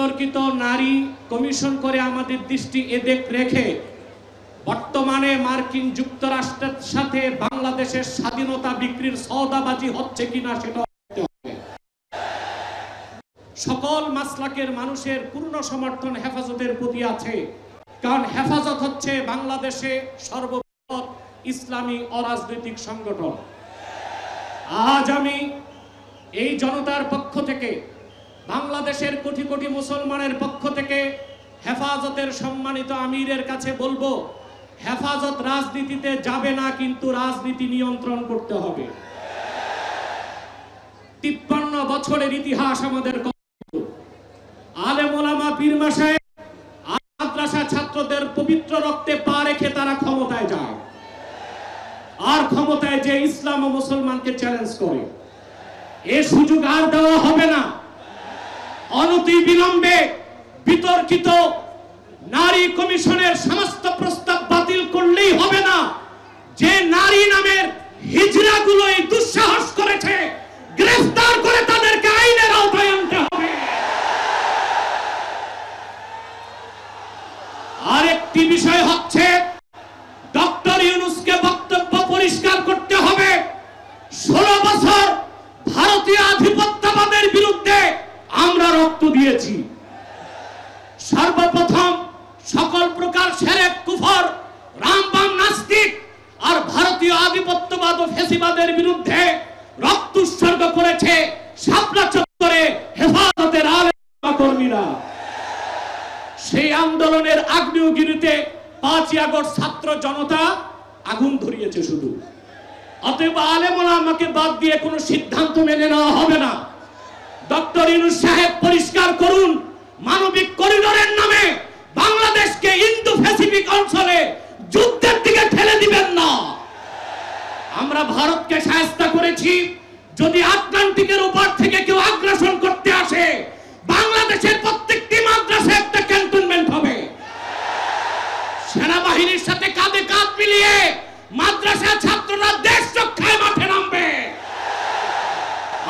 বিতর্কিত নারী কমিশন করে আমাদের দৃষ্টি এদিক রেখে বর্তমানে মার্কিন যুক্তরাষ্ট্রের সাথে বাংলাদেশের স্বাধীনতা বিক্রির সওদাবাজি হচ্ছে কিনা সেটা সকল মাসলাকের মানুষের পূর্ণ সমর্থন হেফাজতের প্রতি আছে, কারণ হেফাজত হচ্ছে বাংলাদেশে সর্ববৃহৎ ইসলামী অরাজনৈতিক সংগঠন। আজ আমি এই জনতার পক্ষ থেকে, বাংলাদেশের কোটি কোটি মুসলমানের পক্ষ থেকে হেফাজতের সম্মানিত আমিরের কাছে বলবো, হেফাজত রাজনীতিতে যাবে না, কিন্তু রাজনীতি নিয়ন্ত্রণ করতে হবে। 53 বছরের ইতিহাস আমাদের। আলেম ওলামা পীর মাশায়েখ মাদ্রাসা ছাত্রদের পবিত্র রক্তে পা রেখে তারা ক্ষমতায় যায়, আর ক্ষমতায় যে ইসলাম ও মুসলমানকে চ্যালেঞ্জ করে। এ সুযোগ আর দেওয়া হবে না। অনতি বিলম্বে বিতর্কিত নারী কমিশনের সমস্ত প্রস্তাব বাতিল করলেই হবে না। যে নারী নামের হিজড়াগুলো এই দুঃসাহস করেছে, গ্রেফতার করে তাদেরকে আইনের আওতায় আনতে হবে। আরেকটি বিষয় হচ্ছে, ডক্টর ইউনূসকে বক্তব্য পরিষ্কার করতে হবে। 16 বছর ভারতীয় আধিপত্যবাদের বিরুদ্ধে আমরা রক্ত দিয়েছি। সর্বপ্রথম সকল প্রকার শিরক, কুফর, রামবাম, নাস্তিক আর ভারতীয় আধিপত্যবাদ ও ফ্যাসিবাদের বিরুদ্ধে রক্ত উৎসর্গ করেছে শাপলা চত্বরে হেফাজতের আলেম কর্মীরা। সেই আন্দোলনের আগ্নেয়গিরিতে 5ই আগস্ট ছাত্র জনতা আগুন ধরিয়েছে শুধু। অতএব আলেম ওলামাকে বাদ দিয়ে কোনো সিদ্ধান্ত মেনে নেওয়া হবে না। ডক্টর ইউনূস সাহেব পরিষ্কার করুন, মানবিক করিডোরের নামে বাংলাদেশকে ইন্দো প্যাসিফিক অঞ্চলে যুদ্ধের দিকে ঠেলে দিবেন না। আমরা ভারতকে শায়েস্তা করেছি। যদি আটলান্টিকের উপর থেকে কেউ আগ্রাসন করতে আসে, বাংলাদেশের প্রত্যেকটি মাদ্রাসা একটা ক্যান্টনমেন্ট হবে। সেনাবাহিনীর সাথে কাঁধে কাঁধ মিলিয়ে মাদ্রাসা ছাত্ররা দেশ রক্ষায় মাঠে নামবে।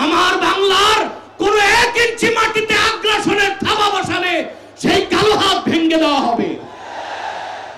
আমার বাংলার কোন 1 ইঞ্চি মাটিতে আগ্রাসনের থাবা বসালে সেই কালো হাত ভেঙে দেওয়া হবে।